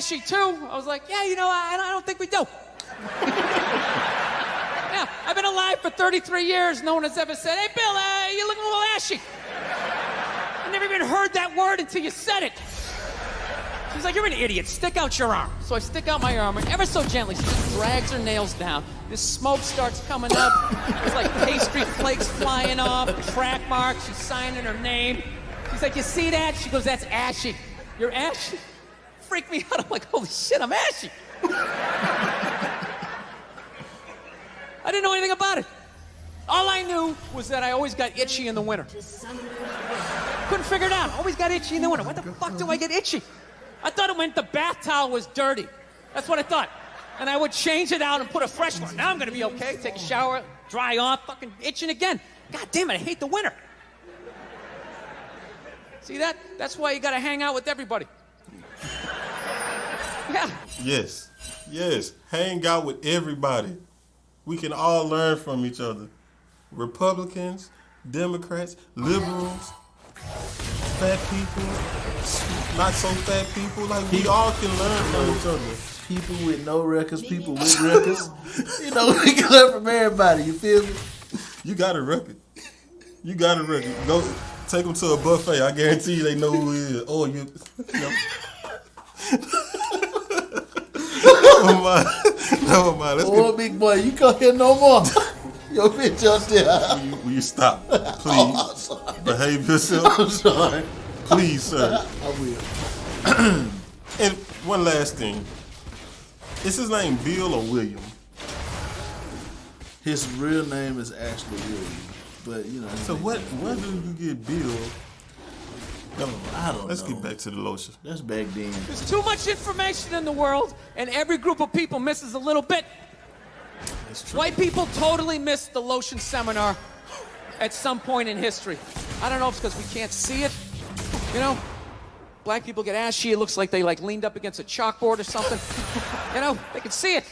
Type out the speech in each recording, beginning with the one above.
ashy too. I was like, yeah, you know, I don't think we do. Yeah, I've been alive for 33 years. No one has ever said, hey, Bill, you're looking a little ashy. I never even heard that word until you said it. She's like, you're an idiot. Stick out your arm. So I stick out my arm, and ever so gently, she just drags her nails down. This smoke starts coming up. There's like pastry flakes flying off, track marks. She's signing her name. She's like, you see that? She goes, that's ashy. You're ashy? Freak me out. I'm like, holy shit, I'm ashy. I didn't know anything about it. All I knew was that I always got itchy in the winter. Couldn't figure it out. Always got itchy in the winter. What the fuck do I get itchy? I thought it meant the bath towel was dirty. That's what I thought. And I would change it out and put a fresh one. Now I'm gonna be okay. Take a shower, dry off, fucking itching again. God damn it, I hate the winter. See that? That's why you gotta hang out with everybody. Yeah. Yes. Hang out with everybody. We can all learn from each other. Republicans, Democrats, liberals, fat people, not so fat people. Like, we all can learn from each other. People with no records, people with records. You know, we can learn from everybody. You feel me? You got a record. Go take them to a buffet. I guarantee you they know who he is. Oh, you know. Never mind. Let's get... big boy, you come here no more. Your bitch up there. Will you stop, please? Behave yourself. I'm sorry. Please, sir. I will. And one last thing. Is his name Bill or William? His real name is actually William. But, you know. So where do you get Bill? I don't know. Let's get back to the lotion. That's back then. There's too much information in the world, and every group of people misses a little bit. That's true. White people totally missed the lotion seminar at some point in history. I don't know if it's because we can't see it. You know, black people get ashy. It looks like they leaned up against a chalkboard or something. You know, they can see it.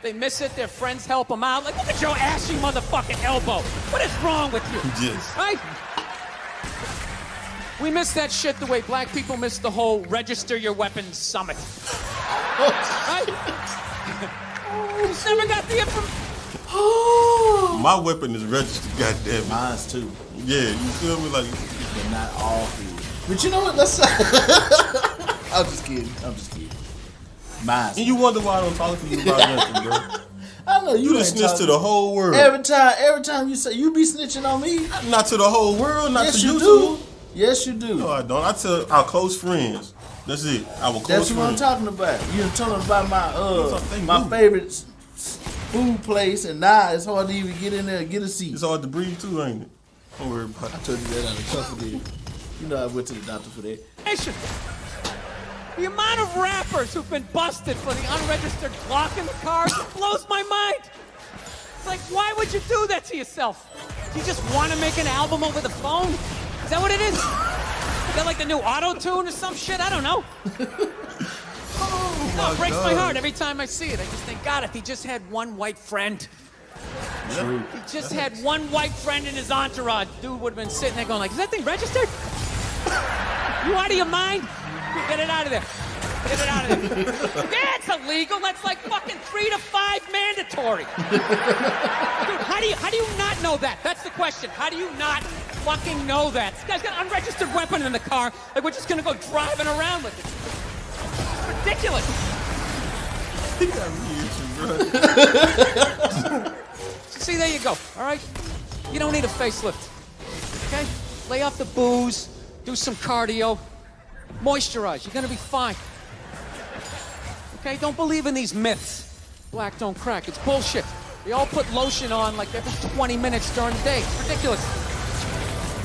They miss it. Their friends help them out. Like, look at your ashy motherfucking elbow. What is wrong with you? Yes. Right? We miss that shit the way black people miss the whole register your weapons summit. Right? Just never got the information. My weapon is registered, goddammit. Mine's too. Yeah, you feel me? Like, but not all here. But you know what? Let's. I'm just kidding. Mine's. And you wonder why I don't talk to you about nothing, bro. I know you just snitch to the whole world. Every time you say you be snitching on me. Not to the whole world, not to you YouTube. Do. Yes, you do. No, I don't. I tell our close friends. That's it. Our close friends. That's what I'm talking about. You're telling about my favorite food place, and now it's hard to even get in there and get a seat. It's hard to breathe too, ain't it? Don't worry about it. I told you that out of couple days. You know I went to the doctor for that. The amount of rappers who've been busted for the unregistered clock in the car blows my mind. It's like, why would you do that to yourself? Do you just want to make an album over the phone? Is that what it is? Is that like the new auto-tune or some shit? I don't know. It breaks my heart every time I see it. I just think, God, if he just had one white friend. True. He just had one white friend in his entourage. Dude would have been sitting there going like, is that thing registered? You out of your mind? Get it out of there. Get it out of there. Yeah, it's illegal. That's like fucking 3 to 5 mandatory. Dude, how do you not know that? That's the question. How do you not fucking know that? This guy's got an unregistered weapon in the car. Like, we're just gonna go driving around with it. It's ridiculous. He got me itching, bro. See, there you go. All right? You don't need a facelift. Okay? Lay off the booze. Do some cardio. Moisturize. You're gonna be fine. Okay? Don't believe in these myths. Black don't crack. It's bullshit. They all put lotion on like every 20 minutes during the day. It's ridiculous.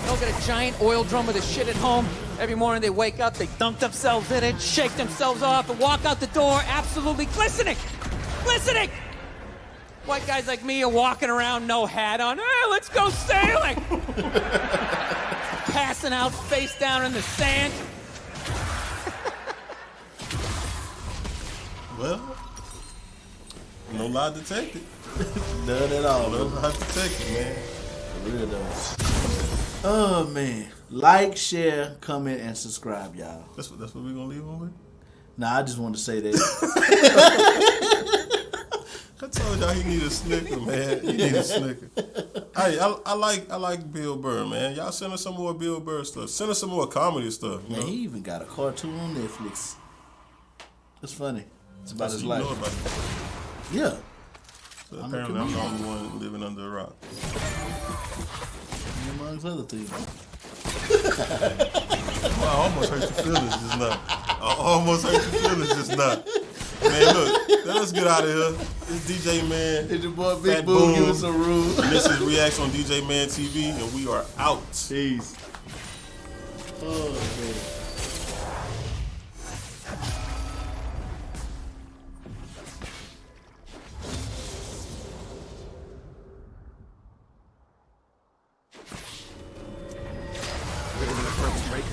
They all get a giant oil drum of this shit at home. Every morning they wake up, they dunk themselves in it, shake themselves off, and walk out the door absolutely glistening. Glistening! White guys like me are walking around, no hat on. Hey, let's go sailing! Passing out face down in the sand. Well, no lie detected. None at all. No lie detected, man. For real though. Oh man. Like, share, comment, and subscribe, y'all. That's what we're gonna leave on with? Nah, I just wanted to say that. I told y'all he need a Snicker, man. He need a Snicker. Hey, I like Bill Burr, man. Y'all send us some more Bill Burr stuff. Send us some more comedy stuff. You Man, know? he even got a cartoon on Netflix. It's funny. It's about his You life. know about it. Yeah. So apparently I'm the only one living under a rock. Amongst other things. I almost hurt your feelings just now. Man, look, let's get out of here. It's DJ Man. It's your boy Fat Big Boom giving some rules. And this is Reacts on DJ Man TV, and we are out. Peace. Oh, man.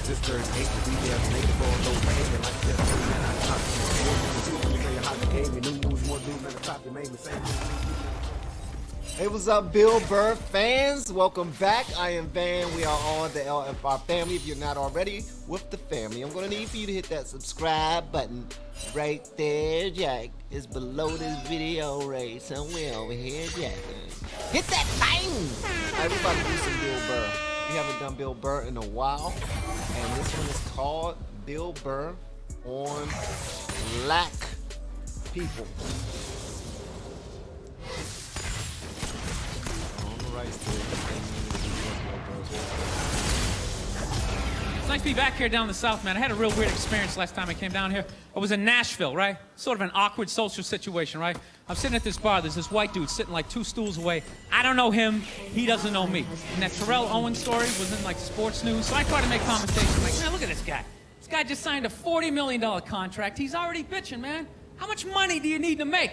Just turns 8 to be there to make the ball go bang like that. Hey, what's up, Bill Burr fans? Welcome back. I am Van. We are on the LFR family. If you're not already with the family, I'm going to need for you to hit that subscribe button right there, Jack. It's below this video right somewhere over here, Jack. Hit that thing! Everybody do some Bill Burr. We haven't done Bill Burr in a while, and this one is called Bill Burr on Black People. On the right to It's nice to be back here down in the South, man. I had a real weird experience last time I came down here. I was in Nashville, right? Sort of an awkward social situation, right? I'm sitting at this bar. There's this white dude sitting like 2 stools away. I don't know him. He doesn't know me. And that Terrell Owens story was in like sports news. So I tried to make conversation. Like, man, look at this guy. This guy just signed a $40 million contract. He's already bitching, man. How much money do you need to make?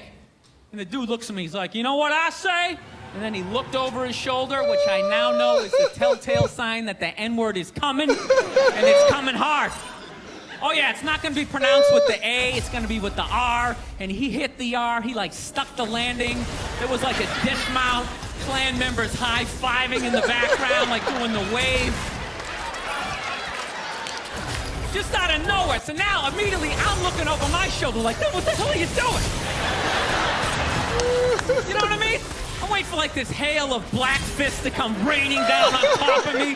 And the dude looks at me. He's like, you know what I say? And then he looked over his shoulder, which I now know is the telltale sign that the N-word is coming, and it's coming hard. Oh yeah, it's not gonna be pronounced with the A, it's gonna be with the R, and he hit the R, he like stuck the landing. There was like a dismount, clan members high-fiving in the background, like doing the wave. Just out of nowhere, so now immediately I'm looking over my shoulder like, dude, what the hell are you doing? You know what I mean? I'm waiting for like this hail of black fists to come raining down on top of me.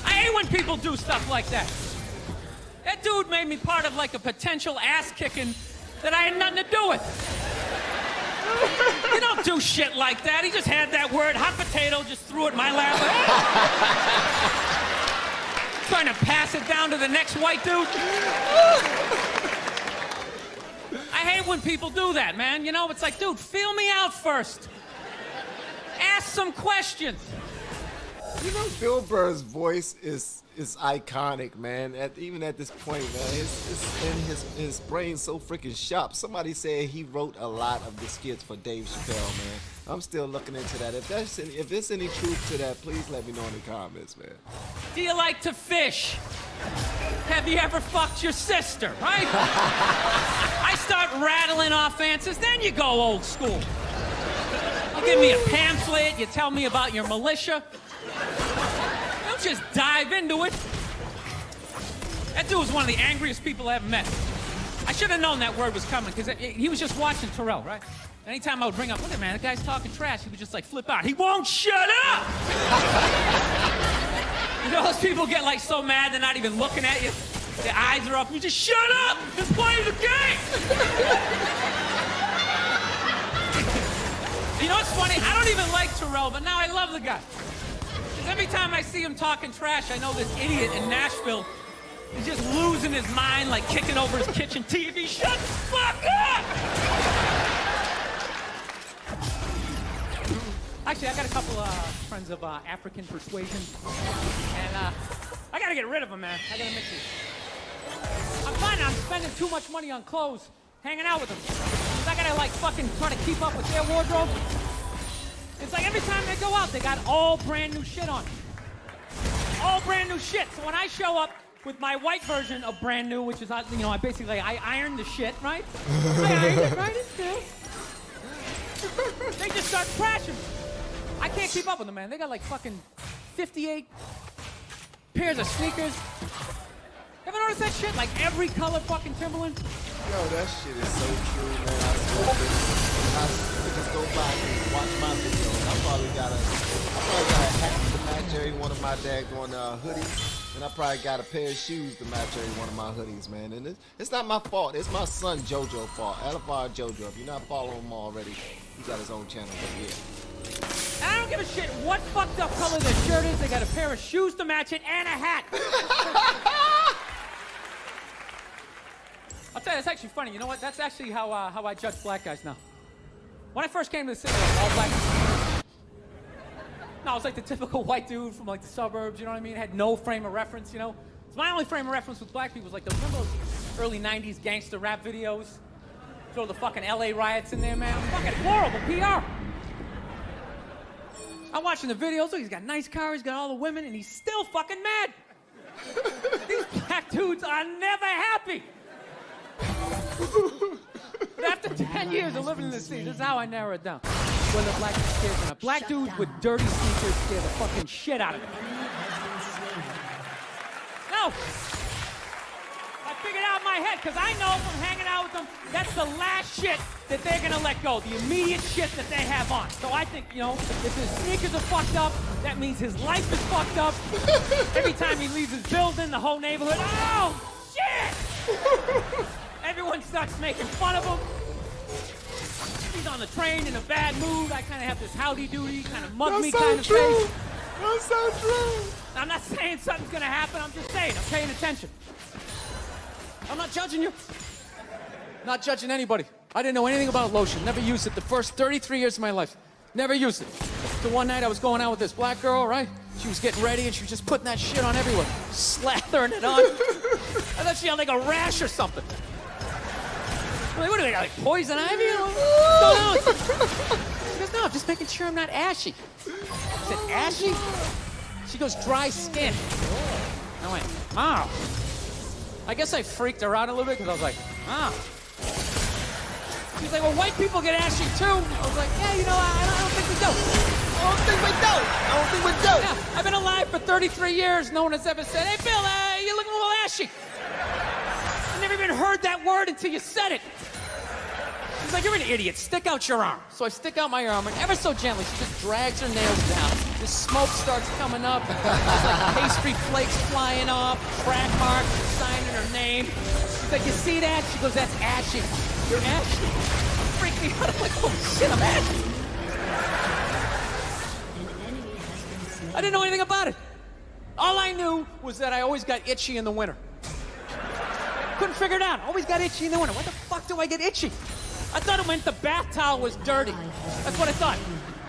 I hate when people do stuff like that. That dude made me part of like a potential ass kicking that I had nothing to do with. You don't do shit like that. He just had that word, hot potato, just threw it in my lap. Trying to pass it down to the next white dude. I hate when people do that, man. You know, it's like, dude, feel me out first. Ask some questions. You know, Bill Burr's voice is iconic, man. Even at this point, man, his brain's so freaking sharp. Somebody said he wrote a lot of the skits for Dave Chappelle, man. I'm still looking into that. If there's any truth to that, please let me know in the comments, man. Do you like to fish? Have you ever fucked your sister, right? I start rattling off answers, then you go old school. You give me a pamphlet, you tell me about your militia. Don't just dive into it. That dude was one of the angriest people I ever met. I should have known that word was coming, because he was just watching Terrell, right? Anytime I would bring up, look at man, the guy's talking trash, he would just like flip out. He won't shut up! You know those people get like so mad they're not even looking at you? Their eyes are up, you just shut up! Just play the game! You know what's funny? I don't even like Terrell, but now I love the guy. Because every time I see him talking trash, I know this idiot in Nashville is just losing his mind, like kicking over his kitchen TV. Shut the fuck up! Actually, I got a couple friends of African persuasion, and I gotta get rid of them, man. I gotta mix these. I'm finding I'm spending too much money on clothes, hanging out with them. 'Cause I gotta like fucking try to keep up with their wardrobe. It's like every time they go out, they got all brand new shit on. All brand new shit. So when I show up with my white version of brand new, which is, you know, I iron the shit, right? I ironed it right into. They just start crashing. I can't keep up with them, man. They got like fucking 58 pairs of sneakers, Ever notice that shit? Like every color fucking Timberland? Yo, that shit is so true, man. I just go by and watch my videos. I probably got a hat to match every one of my daggone hoodies. And I probably got a pair of shoes to match every one of my hoodies, man. And it's not my fault. It's my son JoJo's fault. Alafar JoJo. If you're not following him already, he got his own channel. But yeah. I don't give a shit what fucked up color their shirt is. They got a pair of shoes to match it and a hat. I'll tell you, it's actually funny. You know what? That's actually how I judge black guys now. When I first came to the city, I was all black. No, I was like the typical white dude from like the suburbs, you know what I mean? Had no frame of reference, you know? So my only frame of reference with black people was like, remember those early 90s gangster rap videos? Throw the fucking LA riots in there, man. Fucking horrible PR. I'm watching the videos, look, he's got a nice car, he's got all the women, and he's still fucking mad. These black dudes are never happy. But after 10 years of living in the city, this is how I narrow it down. Whether black kids or not. Black dudes with dirty sneakers scare the fucking shit out of me. No! I figured out in my head, because I know from hanging out with them, that's the last shit that they're gonna let go. The immediate shit that they have on. So I think, you know, if his sneakers are fucked up, that means his life is fucked up. Every time he leaves his building, the whole neighborhood, oh, shit! Everyone starts making fun of him. He's on the train in a bad mood. I kind of have this howdy-doody, kind of mug me kind of face. That's so true. I'm not saying something's gonna happen. I'm just saying, I'm paying attention. I'm not judging you. Not judging anybody. I didn't know anything about lotion. Never used it the first 33 years of my life. Never used it. So one night I was going out with this black girl, right? She was getting ready and she was just putting that shit on everywhere. Slathering it on. I thought she had like a rash or something. I'm like, what do they got, like poison ivy? What's going on? She goes, no, I'm just making sure I'm not ashy. I said, ashy? She goes, dry skin. I went, oh. I guess I freaked her out a little bit because I was like, oh. She's like, well, white people get ashy too. I was like, yeah, you know, I don't think we do. I don't think we do. Yeah, I've been alive for 33 years. No one has ever said, hey, Bill, you're looking a little ashy. I never even heard that word until you said it. She's like, you're an idiot. Stick out your arm. So I stick out my arm, and ever so gently, she just drags her nails down. The smoke starts coming up. There's like pastry flakes flying off, track marks, signing her name. She's like, you see that? She goes, that's ashy. You're ashy? Freak me out. I'm like, oh shit, I'm ashy. I didn't know anything about it. All I knew was that I always got itchy in the winter. Couldn't figure it out. Always got itchy in the winter. Why the fuck do I get itchy? I thought it meant the bath towel was dirty. That's what I thought.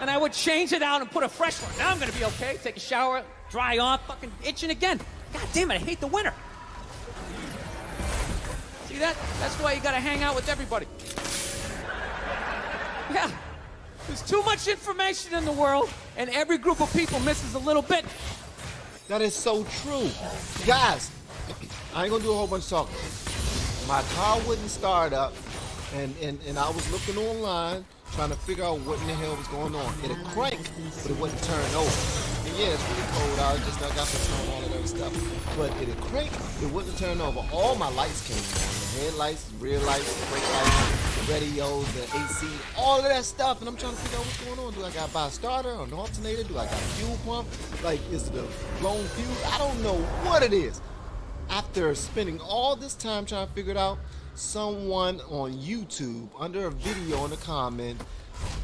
And I would change it out and put a fresh one. Now I'm gonna be okay. Take a shower, dry off, fucking itching again. God damn it, I hate the winter. See that? That's why you gotta hang out with everybody. Yeah. There's too much information in the world, and every group of people misses a little bit. That is so true. Guys, I ain't gonna do a whole bunch of talking. My car wouldn't start up, and I was looking online trying to figure out what in the hell was going on. It'd crank, but it wouldn't turn over. And yeah, it's really cold out. I got to turn all of that stuff. But it'd crank, it wouldn't turn over. All my lights came on. The headlights, rear lights, brake lights, the radios, the AC, all of that stuff. And I'm trying to figure out what's going on. Do I got to buy a starter or an alternator? Do I got a fuel pump? Like, is it a blown fuse? I don't know what it is. After spending all this time trying to figure it out, someone on YouTube, under a video in the comment,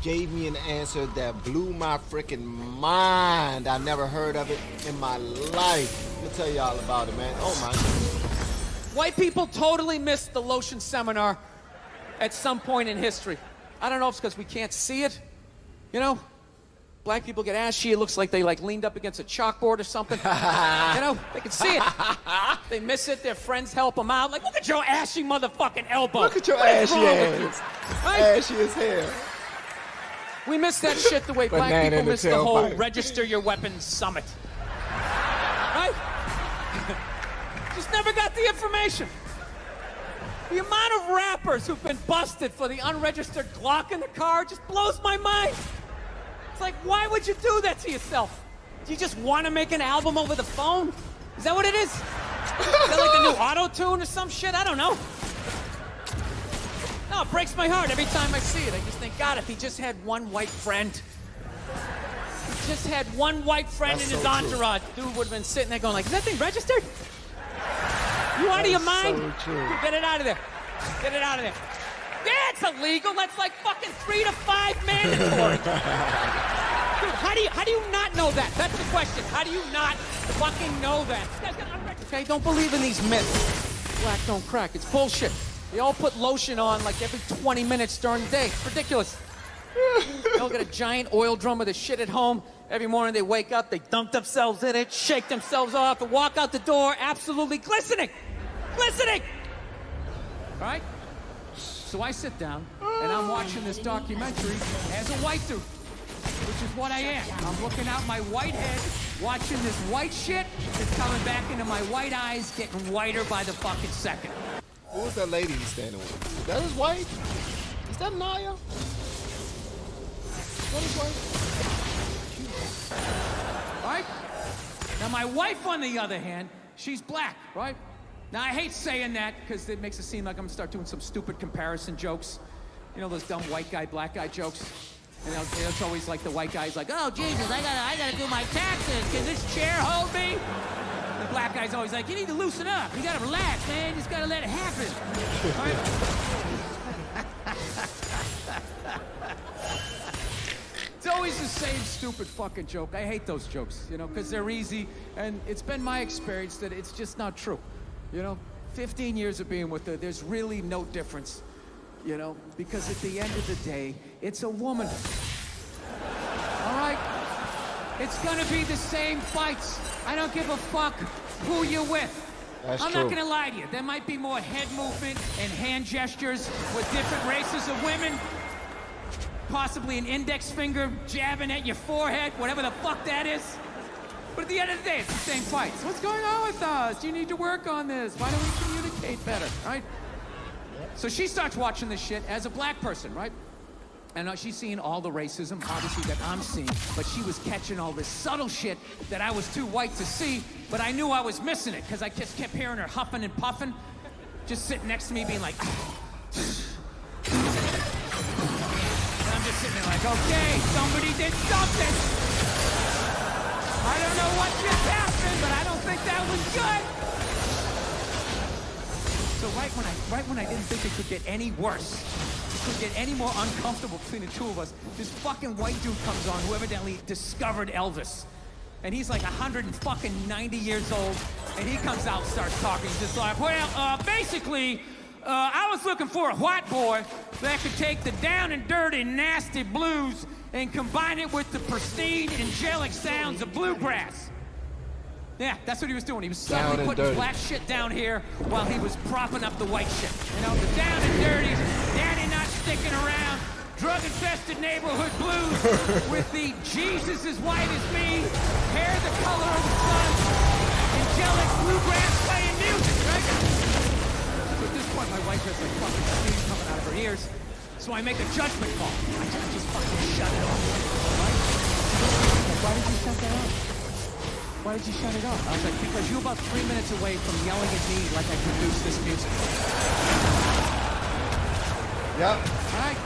gave me an answer that blew my freaking mind. I never heard of it in my life. Let me tell y'all about it, man. Oh my God. White people totally missed the lotion seminar at some point in history. I don't know if it's because we can't see it, you know? Black people get ashy, it looks like they like leaned up against a chalkboard or something. You know, they can see it. They miss it, their friends help them out. Like, look at your ashy motherfucking elbow. Look at your What is ashy wrong with ass. you? Right? Ashy as hell. We miss that shit the way black Banana people in the miss the whole tailpipe. register your weapons summit. Right? Just never got the information. The amount of rappers who've been busted for the unregistered Glock in the car just blows my mind. It's like, why would you do that to yourself? Do you just want to make an album over the phone? Is that what it is? that like the new auto-tune or some shit? I don't know. No, it breaks my heart every time I see it. I just think, God, if he just had one white friend. He just had one white friend That's in his so entourage. Dude would have been sitting there going like, is that thing registered? You out of your mind? so true. Dude, get it out of there. Get it out of there. Yeah, it's illegal. That's like fucking 3 to 5 mandatory. Dude, how do you not know that? That's the question. How do you not fucking know that? Okay, don't believe in these myths. Black don't crack. It's bullshit. They all put lotion on like every 20 minutes during the day. It's ridiculous. They all got a giant oil drum of the shit at home. Every morning they wake up, they dunk themselves in it, shake themselves off, and walk out the door absolutely glistening. Glistening! All right? So I sit down, and I'm watching this documentary as a white dude, which is what I am. I'm looking out my white head, watching this white shit that's coming back into my white eyes, getting whiter by the fucking second. Who was that lady he's standing with? Is that his wife? Is that Naya? Is that his wife? All right? Now, my wife, on the other hand, she's black, right? Now, I hate saying that because it makes it seem like I'm gonna start doing some stupid comparison jokes. You know, those dumb white guy, black guy jokes? And it's always like the white guy's like, oh, Jesus, I gotta do my taxes. Can this chair hold me? The black guy's always like, you need to loosen up. You gotta relax, man. You just gotta let it happen. All right? It's always the same stupid fucking joke. I hate those jokes, you know, because they're easy. And it's been my experience that it's just not true. You know, 15 years of being with her, there's really no difference. You know, because at the end of the day, it's a woman. All right? It's gonna be the same fights. I don't give a fuck who you're with. That's I'm true. not gonna lie to you. There might be more head movement and hand gestures with different races of women. Possibly an index finger jabbing at your forehead, whatever the fuck that is. But at the end of the day, it's the same fights. What's going on with us? You need to work on this. Why don't we communicate better, right? So she starts watching this shit as a black person, right? And she's seeing all the racism, obviously, that I'm seeing, but she was catching all this subtle shit that I was too white to see, but I knew I was missing it, because I just kept hearing her huffing and puffing, just sitting next to me being like, and I'm just sitting there like, okay, somebody did something. I don't know what just happened, but I don't think that was good. So right when I didn't think it could get any worse, it could get any more uncomfortable between the two of us, this fucking white dude comes on who evidently discovered Elvis. And he's like 190 years old, and he comes out and starts talking. He's just like, well, basically, I was looking for a white boy that could take the down and dirty, nasty blues and combine it with the pristine, angelic sounds of bluegrass. Yeah, that's what he was doing. He was suddenly putting black shit down here while he was propping up the white shit. You know, the down and dirty, daddy not sticking around, drug-infested neighborhood blues with the Jesus as white as me, hair the color of the sun, angelic bluegrass playing music, right? So at this point, my wife has like fucking steam coming out of her ears. So I make a judgment call. I just fucking shut it off. Right? Why did you shut that off? Why did you shut it off? I was like, because you're about 3 minutes away from yelling at me like I produced this music. Yep. All right?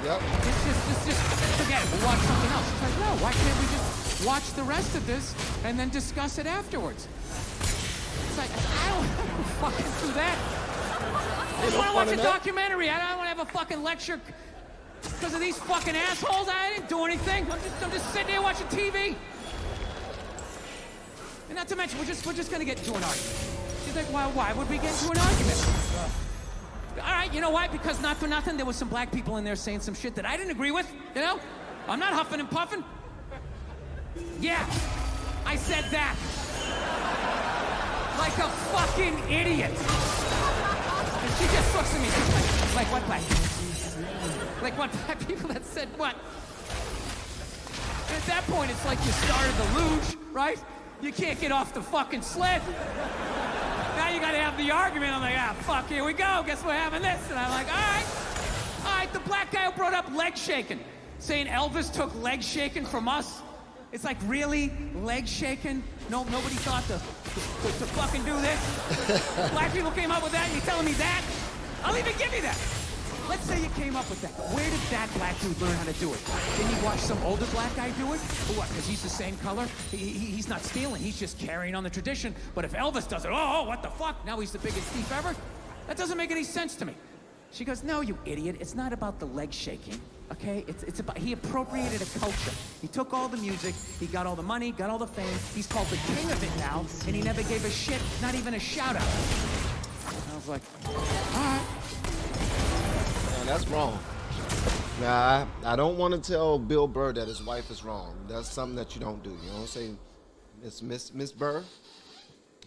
Yep. It's just forget it. We'll watch something else. It's like, no, why can't we just watch the rest of this and then discuss it afterwards? It's like, I don't fucking do that. I just want to watch a documentary. I don't want to have a fucking lecture because of these fucking assholes. I didn't do anything. I'm just sitting here watching TV. And not to mention, we're just gonna get into an argument. She's like, well, why would we get into an argument? All right, you know why? Because not for nothing, there was some black people in there saying some shit that I didn't agree with, you know? I'm not huffing and puffing. Yeah, I said that. Like a fucking idiot. And she just looks at me, she's like what black people? Like what black people that said what? And at that point, it's like you started the luge, right? You can't get off the fucking sled. Now you gotta have the argument. I'm like, ah, fuck, here we go. Guess we're having this. And I'm like, all right, the black guy who brought up leg shaking, saying Elvis took leg shaking from us. It's like, really? Leg shaking? No, nobody thought to fucking do this? Black people came up with that and you're telling me that? I'll even give you that. Let's say you came up with that. Where did that black dude learn how to do it? Didn't he watch some older black guy do it? Or what, because he's the same color? He's not stealing, he's just carrying on the tradition. But if Elvis does it, oh, what the fuck? Now he's the biggest thief ever? That doesn't make any sense to me. She goes, no, you idiot. It's not about the leg shaking, okay? It's about, he appropriated a culture. He took all the music, he got all the money, got all the fame. He's called the king of it now, and he never gave a shit, not even a shout out. And I was like, all right. No, that's wrong. Now, I don't want to tell Bill Burr that his wife is wrong. That's something that you don't do. You don't say, Miss Burr.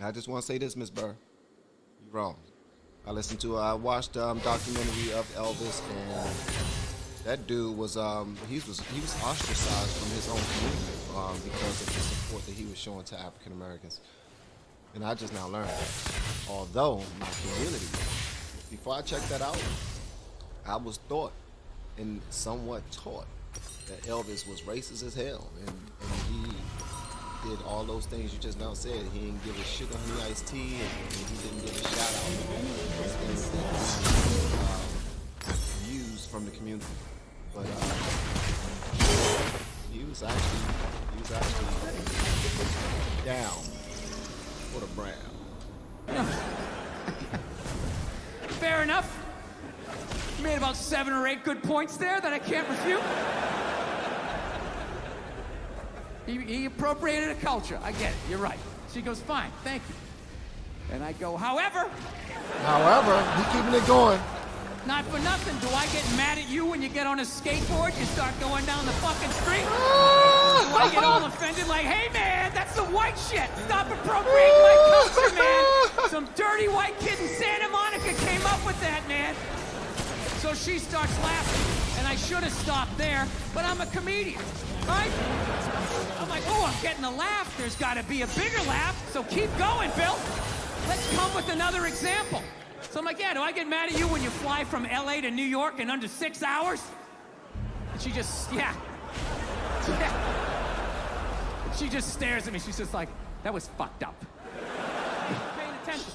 I just want to say this, Miss Burr. You're wrong. I watched documentary of Elvis, and that dude was he was ostracized from his own community because of the support that he was showing to African Americans. And I just now learned that. Although my community, before I checked that out, I was taught and somewhat taught that Elvis was racist as hell, and he did all those things you just now said. He didn't give a sugar honey iced tea, and he didn't give a shout out. Those things that he used from the community. But he was actually down for the brown. Fair enough. You made about 7 or 8 good points there that I can't refute. He appropriated a culture. I get it. You're right. She goes, fine, thank you. And I go, however, He's keeping it going. not for nothing, do I get mad at you when you get on a skateboard, you start going down the fucking street? Do I get all offended like, hey man, that's the white shit. Stop appropriating my culture, man. Some dirty white kid in Santa Monica came up with that, man. So she starts laughing, and I should have stopped there, but I'm a comedian, right? I'm like, oh, I'm getting a laugh. There's got to be a bigger laugh, so keep going, Bill. Let's come with another example. So I'm like, yeah, do I get mad at you when you fly from LA to New York in under 6 hours? And she just, yeah. She just stares at me. She's just like, that was fucked up. Paying attention.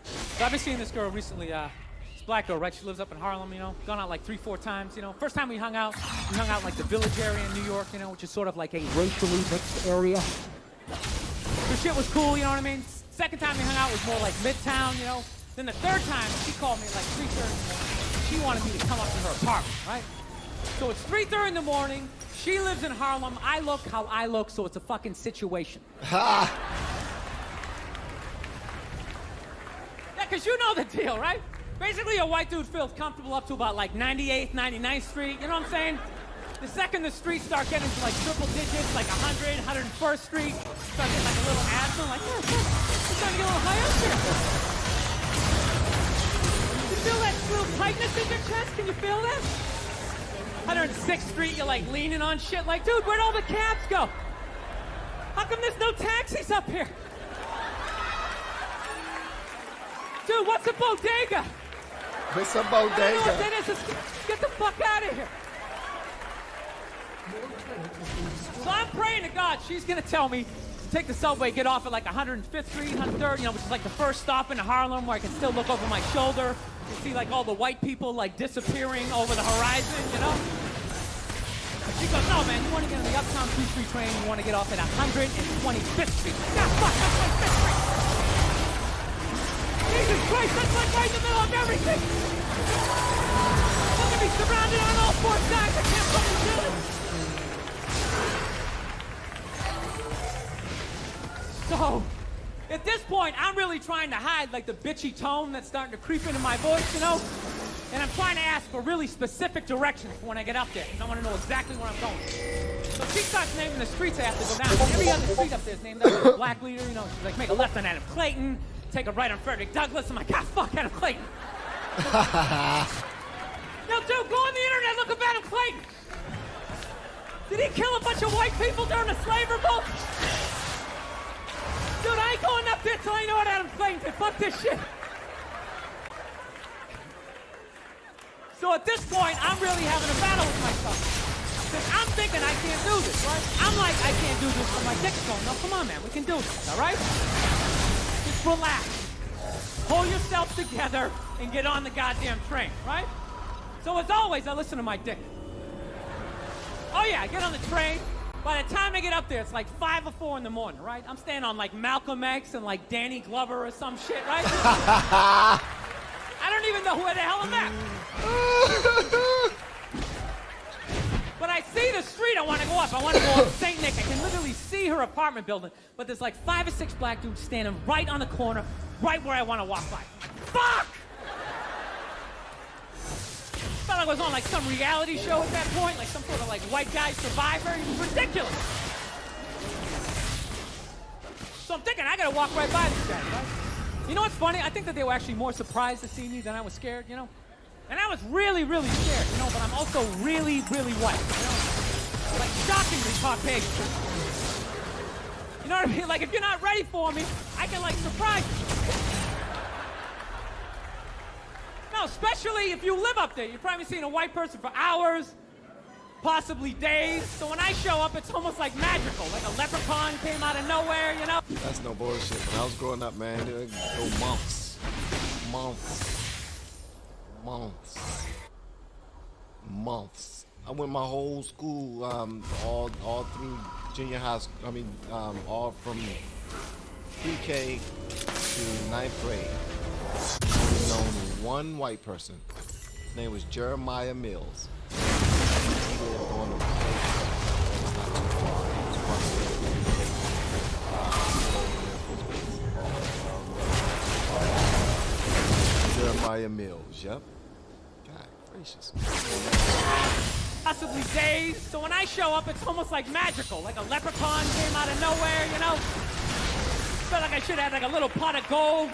So I've been seeing this girl recently, this black girl, right? She lives up in Harlem, you know, gone out like 3-4 times, you know. First time we hung out in like the Village area in New York, you know, which is sort of like a racially mixed area. The shit was cool, you know what I mean? Second time we hung out was more like Midtown, you know. Then the third time, she called me at like 3:30 in the morning. She wanted me to come up to her apartment, right? So it's 3:30 in the morning. She lives in Harlem. I look how I look, so it's a fucking situation. Ha! Yeah, because you know the deal, right? Basically, a white dude feels comfortable up to about like 98th, 99th Street, you know what I'm saying? The second the streets start getting to like triple digits, like 100, 101st Street, start getting like a little asthma, like, yeah, it's starting to get a little high up here. You feel that little tightness in your chest? Can you feel that? 106th Street, you're like leaning on shit, like, dude, where'd all the cabs go? How come there's no taxis up here? Dude, what's a bodega? What's a I don't know what bodega? that is. Just get the fuck out of here. So I'm praying to God she's gonna tell me to take the subway, get off at like 105th Street, 103rd, you know, which is like the first stop in Harlem where I can still look over my shoulder and see like all the white people like disappearing over the horizon, you know? And she goes, no man, you wanna get on the Uptown 2 Street train, you wanna get off at 125th Street. God fuck, that's my 5th Street. Jesus Christ, that's like right in the middle of everything. I'm gonna be surrounded on all 4 sides, I can't fucking do it. So, at this point, I'm really trying to hide like the bitchy tone that's starting to creep into my voice, you know? And I'm trying to ask for really specific directions for when I get up there, because I want to know exactly where I'm going. So she starts naming the streets I have to go down. Every other street up there is named after a black leader, you know? She's like, make a left on Adam Clayton, take a right on Frederick Douglass. I'm like, God, fuck Adam Clayton. Now, dude, go on the internet, look up Adam Clayton. Did he kill a bunch of white people during the slave revolt? Dude, I ain't going up there till I know what Adam Clayton did. Fuck this shit. So at this point, I'm really having a battle with myself. Because I'm thinking I can't do this, right? I'm like, I can't do this, but my dick's going, no, come on, man, we can do this, all right? Just relax. Pull yourself together and get on the goddamn train, right? So as always, I listen to my dick. Oh yeah, I get on the train. By the time I get up there, it's like 5 or 4 in the morning, right? I'm staying on like Malcolm X and like Danny Glover or some shit, right? I don't even know where the hell I'm at. But I see the street I want to go up. I want to go up St. Nick. I can literally see her apartment building, but there's like 5 or 6 black dudes standing right on the corner, right where I want to walk by. I'm like, fuck! Felt like I was on like some reality show at that point, like some sort of like white guy survivor. It was ridiculous. So I'm thinking I gotta walk right by these guys, right? You know what's funny? I think that they were actually more surprised to see me than I was scared, you know? And I was really, really scared, you know, but I'm also really, really white, you know? Like shockingly Caucasian. You know what I mean? Like if you're not ready for me, I can like surprise you. No, especially if you live up there. You've probably seen a white person for hours, possibly days. So when I show up, it's almost like magical, like a leprechaun came out of nowhere, you know? That's no bullshit. When I was growing up, man, it would go months. I went my whole school, all through junior high school. I mean, all from pre-K to 9th grade. I've known one white person. His name was Jeremiah Mills. He lived on the not too far. He was Jeremiah Mills, yep. God gracious. Possibly days. So when I show up, it's almost like magical, like a leprechaun came out of nowhere, you know? Felt like I should have like a little pot of gold,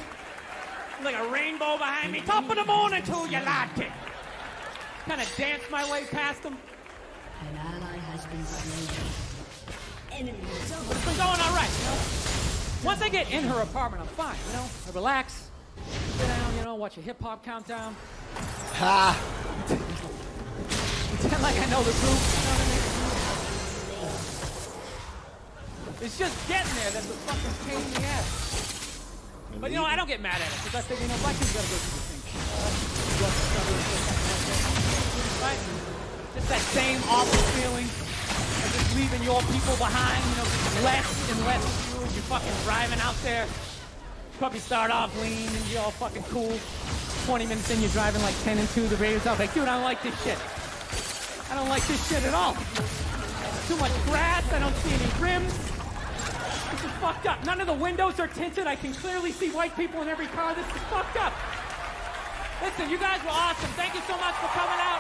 like a rainbow behind me. Top of the morning to you, like it. Kind of danced my way past them. An ally has been slain. Enemy double. But it's been going all right, you know? Once I get in her apartment, I'm fine, you know? I relax, sit down, you know, watch a hip-hop countdown. Ha! Pretend like I know the group, you know what I mean? It's just getting there that's a fucking pain in the ass. But you know, I don't get mad at it, because I think, you know, black kids gotta go through the thing. Right? Just that same awful feeling of just leaving your people behind, you know, less and less of you as you're fucking driving out there. Probably start off lean and you're all fucking cool. 20 minutes in, you're driving like 10 and 2, the radio's out, like, dude, I don't like this shit. I don't like this shit at all. Too much grass, I don't see any rims. This is fucked up. None of the windows are tinted. I can clearly see white people in every car. This is fucked up. Listen, you guys were awesome. Thank you so much for coming out.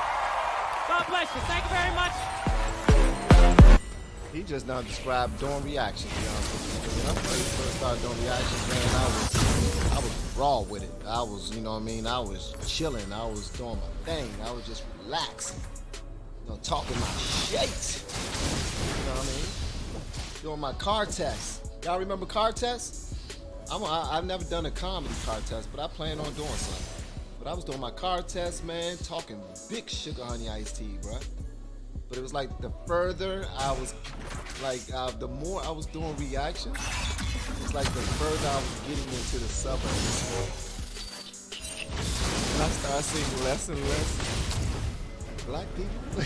God bless you. Thank you very much. He just now described doing reactions, to be honest with you. When I first started doing reactions, man, I was raw with it. I was, you know what I mean? I was chilling. I was doing my thing. I was just relaxing. You know, talking my shit. You know what I mean? Doing my car test. Y'all remember car tests? I've never done a comedy car test, but I plan on doing something. But I was doing my car test, man, talking big sugar honey iced tea, bruh. But it was like the further I was, like the more I was doing reactions, it's like the further I was getting into the suburbs. And I started seeing less and less black people.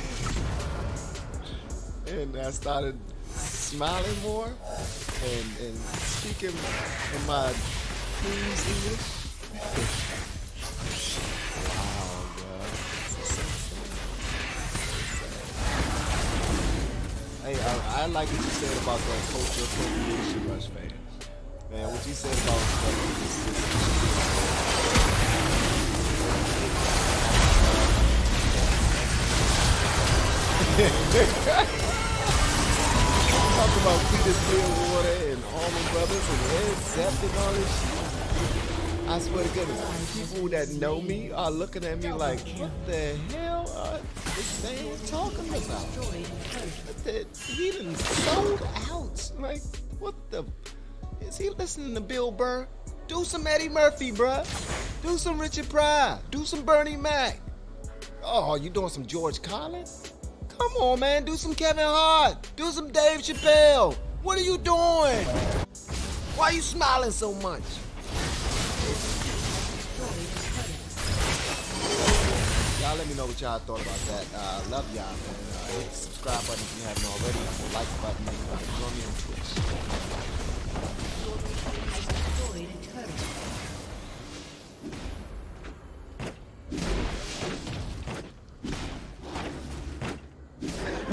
And I started smiling more and speaking in my Queen's English. Wow, God. Hey, I like what you said about the culture appropriation, Rush fan. Man, what you said about talk about Peter Clearwater and Allman Brothers and Ed Zepp and all this shit. I swear to goodness, people that know me are looking at me like, what the hell are this man talking about? He done sold out. Like, what the? Is he listening to Bill Burr? Do some Eddie Murphy, bruh. Do some Richard Pryor. Do some Bernie Mac. Oh, you doing some George Carlin? Come on, man. Do some Kevin Hart. Do some Dave Chappelle. What are you doing? Why are you smiling so much? Y'all let me know what y'all thought about that. Love y'all, man. Hit the subscribe button if you haven't already. Like the button. Join me on Twitch. Destroyed a turret.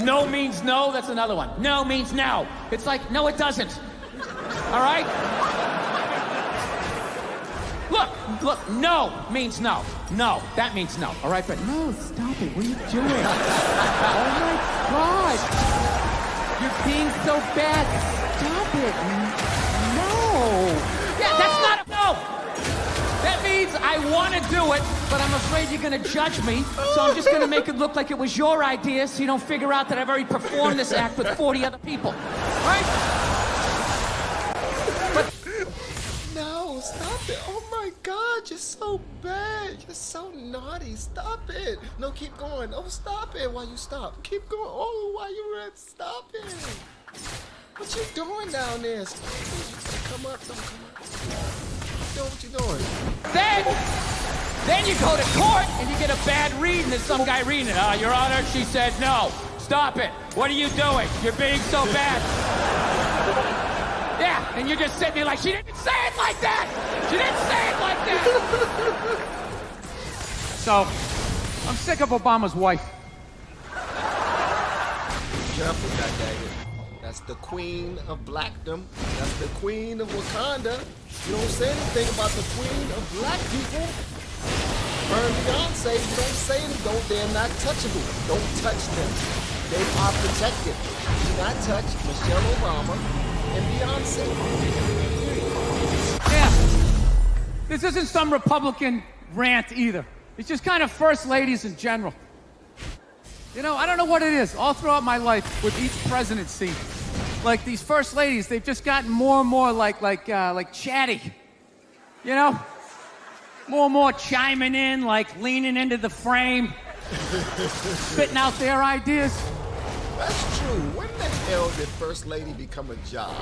No means no, that's another one. No means no. It's like, no, it doesn't. All right? Look, no means no. No, that means no. All right, but no, stop it. What are you doing? Oh my God. You're being so bad. Stop it. No. Yeah, that's not a no. That means I want to do it, but I'm afraid you're going to judge me, so I'm just going to make it look like it was your idea so you don't figure out that I've already performed this act with 40 other people. Right? But No, stop it. Oh my God, you're so bad. You're so naughty. Stop it. No, keep going. Oh, stop it. Why you stop? Keep going. Oh, why you red? Stop it. What you doing down there? Stop it. Come up. Don't come up. What you doing? then you go to court and you get a bad read and there's some guy reading it. Your Honor, she said no. Stop it. What are you doing? You're being so bad. Yeah, and you're just sitting there like, she didn't say it like that. She didn't say it like that. So, I'm sick of Obama's wife. Careful, goddammit. That's the queen of blackdom. That's the queen of Wakanda. You don't say anything about the queen of black people. Her and Beyonce, you don't say anything. They're not touchable. Don't touch them. They are protected. Do not touch Michelle Obama and Beyonce. Yeah. This isn't some Republican rant either. It's just kind of first ladies in general. You know, I don't know what it is. All throughout my life, with each presidency, like these first ladies, they've just gotten more and more like chatty. You know, more and more chiming in, like leaning into the frame, spitting out their ideas. That's true. When the hell did First Lady become a job?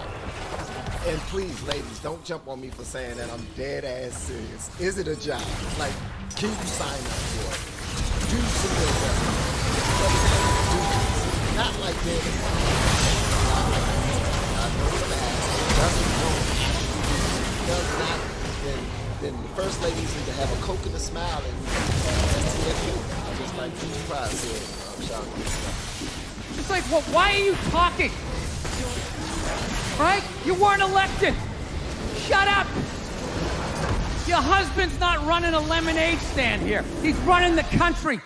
And please, ladies, don't jump on me for saying that. I'm dead ass serious. Is it a job? Like, can you sign up for it? Do some good stuff. Not like this. I know what I'm asking. Doesn't know. Does not. Then the First Ladies need to have a Coke and a smile and STFU. Just like Peach Pie said. I'm shocked. It's like, well, why are you talking? Right? You weren't elected. Shut up. Your husband's not running a lemonade stand here. He's running the country.